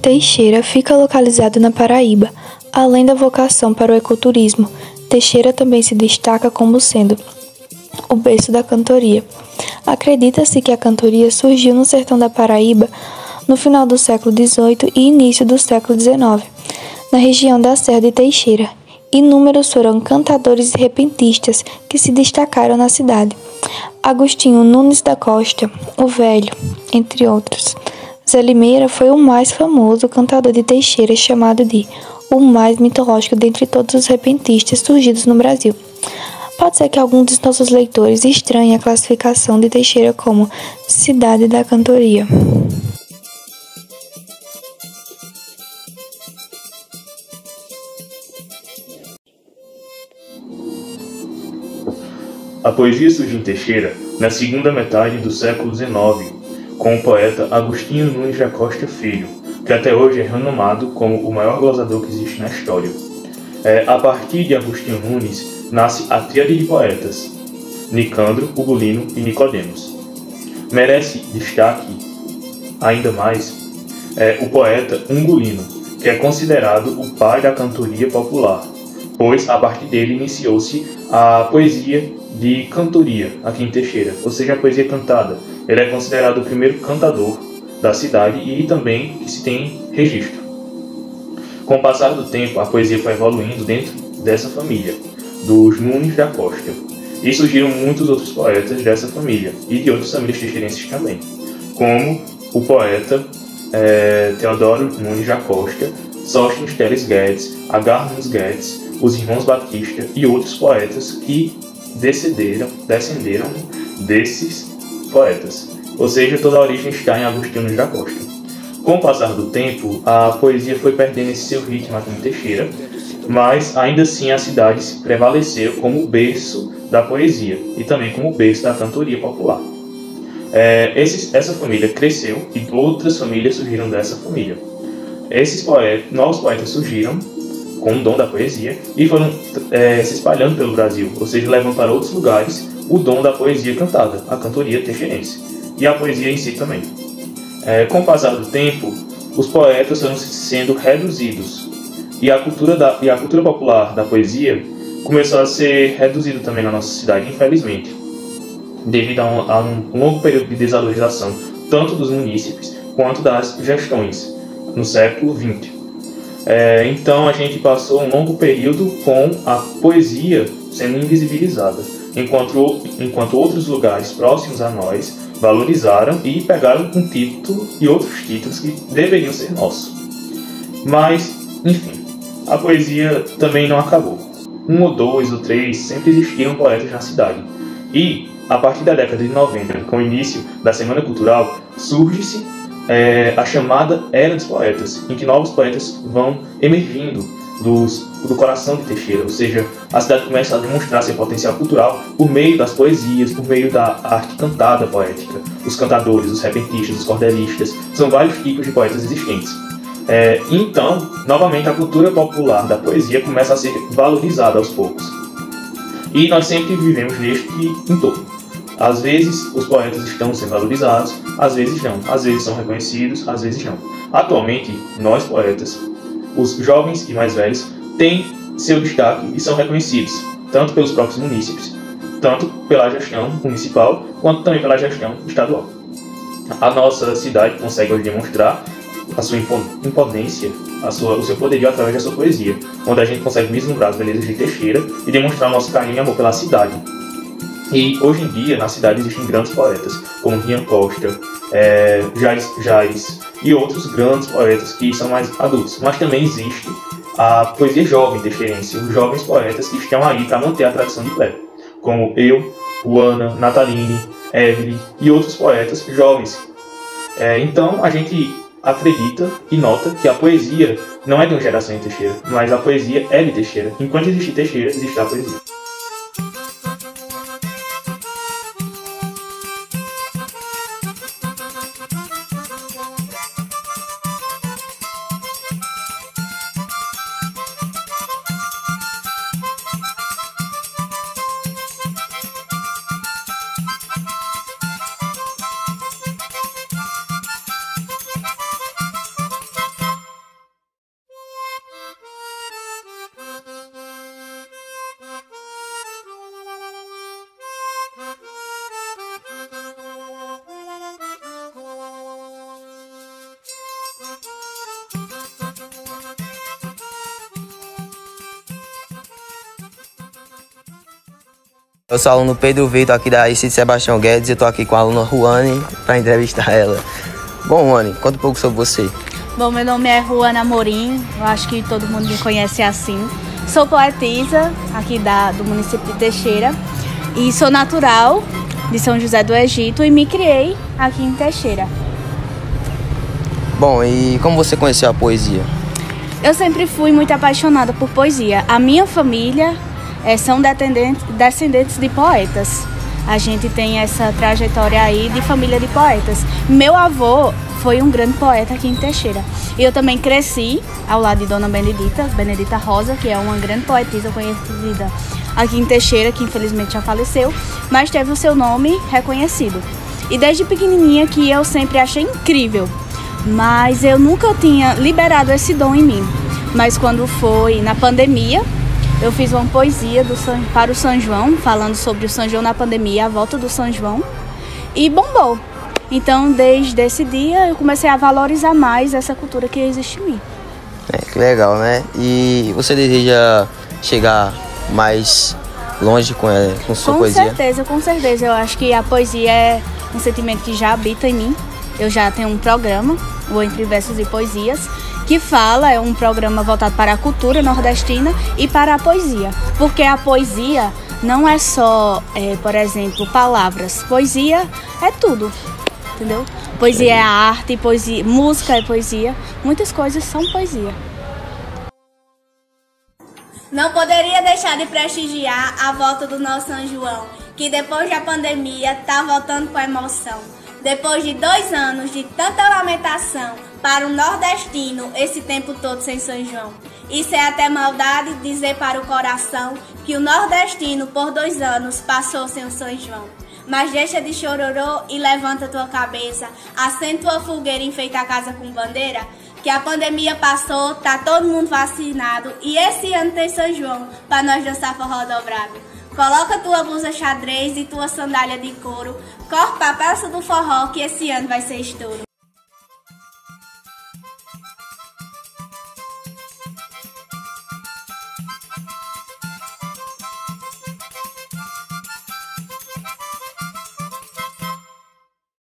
Teixeira fica localizado na Paraíba. Além da vocação para o ecoturismo, Teixeira também se destaca como sendo o berço da cantoria. Acredita-se que a cantoria surgiu no sertão da Paraíba no final do século XVIII e início do século XIX, na região da Serra de Teixeira. Inúmeros foram cantadores e repentistas que se destacaram na cidade. Agostinho Nunes da Costa, o Velho, entre outros. Zé Limeira foi o mais famoso cantador de Teixeira, chamado de o mais mitológico dentre todos os repentistas surgidos no Brasil. Pode ser que alguns de nossos leitores estranhem a classificação de Teixeira como cidade da cantoria. A poesia surgiu em Teixeira na segunda metade do século XIX, com o poeta Agostinho Nunes da Costa Filho, que até hoje é renomado como o maior glossador que existe na história. A partir de Agostinho Nunes, nasce a tríade de poetas, Nicandro, Ugolino e Nicodemos. Merece destaque, ainda mais, o poeta Ugolino, que é considerado o pai da cantoria popular, pois a partir dele iniciou-se a poesia de cantoria aqui em Teixeira, ou seja, a poesia cantada. Ele é considerado o primeiro cantador da cidade e também que se tem registro. Com o passar do tempo, a poesia foi evoluindo dentro dessa família, dos Nunes da Costa, e surgiram muitos outros poetas dessa família e de outras famílias teixeirenses também, como o poeta Teodoro Nunes da Costa, Sóstenes Teles Guedes, Agar Nunes Guedes, os irmãos Batista e outros poetas que descenderam desses poetas, ou seja, toda a origem está em Agostinho Nunes da Costa. Com o passar do tempo, a poesia foi perdendo esse seu ritmo aqui em Teixeira, mas ainda assim a cidade prevaleceu como o berço da poesia e também como o berço da cantoria popular. Essa família cresceu e outras famílias surgiram dessa família. Esses novos poetas surgiram com o dom da poesia e foram se espalhando pelo Brasil, ou seja, levando para outros lugares o dom da poesia cantada, a cantoria teixeirense, e a poesia em si também. Com o passar do tempo, os poetas foram sendo reduzidos e a cultura popular da poesia começou a ser reduzida também na nossa cidade, infelizmente, devido a um longo período de desvalorização tanto dos munícipes quanto das gestões no século XX. Então a gente passou um longo período com a poesia sendo invisibilizada, enquanto outros lugares próximos a nós valorizaram e pegaram um título e outros títulos que deveriam ser nossos. Mas, enfim, a poesia também não acabou. 1 ou 2 ou 3 sempre existiram poetas na cidade. E, a partir da década de 90, com o início da Semana Cultural, surge-se a chamada Era dos Poetas, em que novos poetas vão emergindo do coração de Teixeira, ou seja, a cidade começa a demonstrar seu potencial cultural por meio das poesias, por meio da arte cantada poética, os cantadores, os repentistas, os cordelistas, são vários tipos de poetas existentes. Então, novamente, a cultura popular da poesia começa a ser valorizada aos poucos. E nós sempre vivemos neste entorno. Às vezes os poetas estão sendo valorizados, às vezes não. Às vezes são reconhecidos, às vezes não. Atualmente, nós poetas, os jovens e mais velhos, têm seu destaque e são reconhecidos, tanto pelos próprios munícipes, tanto pela gestão municipal, quanto também pela gestão estadual. A nossa cidade consegue hoje demonstrar a sua impotência, o seu poderio através da sua poesia, onde a gente consegue vislumbrar as belezas de Teixeira e demonstrar nosso carinho e amor pela cidade. E hoje em dia, na cidade existem grandes poetas, como Rian Costa, Jaires e outros grandes poetas que são mais adultos. Mas também existe a poesia jovem teixeirense, os jovens poetas que estão aí para manter a tradição de pé, como eu, Juana, Nataline, Evelyn e outros poetas jovens. Então a gente acredita e nota que a poesia não é de uma geração em Teixeira, mas a poesia é de Teixeira. Enquanto existe Teixeira, existe a poesia. Eu sou o aluno Pedro Vitor, aqui da IC de Sebastião Guedes, e eu tô aqui com a aluna Ruane para entrevistar ela. Bom, Ruane, conta um pouco sobre você. Bom, meu nome é Ruana Amorim, eu acho que todo mundo me conhece assim. Sou poetisa aqui do município de Teixeira e sou natural de São José do Egito e me criei aqui em Teixeira. Bom, e como você conheceu a poesia? Eu sempre fui muito apaixonada por poesia. A minha família são descendentes de poetas. A gente tem essa trajetória aí de família de poetas. Meu avô foi um grande poeta aqui em Teixeira. E eu também cresci ao lado de Dona Benedita Rosa, que é uma grande poetisa conhecida aqui em Teixeira, que infelizmente já faleceu, mas teve o seu nome reconhecido. E desde pequenininha que eu sempre achei incrível, mas eu nunca tinha liberado esse dom em mim. Mas quando foi na pandemia, eu fiz uma poesia para o São João, falando sobre o São João na pandemia, a volta do São João, e bombou. Então, desde esse dia, eu comecei a valorizar mais essa cultura que existe em mim. Que legal, né? E você deseja chegar mais longe com sua poesia? Com certeza. Eu acho que a poesia é um sentimento que já habita em mim. Eu já tenho um programa, o Entre Versos e Poesias, que é um programa voltado para a cultura nordestina e para a poesia. Porque a poesia não é só, por exemplo, palavras. Poesia é tudo, entendeu? Poesia é a arte, poesia, música é poesia. Muitas coisas são poesia. Não poderia deixar de prestigiar a volta do nosso São João, que depois da pandemia está voltando com emoção. Depois de 2 anos de tanta lamentação, para um nordestino, esse tempo todo sem São João. Isso é até maldade dizer para o coração que o nordestino, por 2 anos, passou sem o São João. Mas deixa de chororô e levanta tua cabeça, acende tua fogueira e enfeita a casa com bandeira, que a pandemia passou, tá todo mundo vacinado e esse ano tem São João, para nós dançar forró dobrado. Coloca tua blusa xadrez e tua sandália de couro, corre pra peça do forró que esse ano vai ser estouro.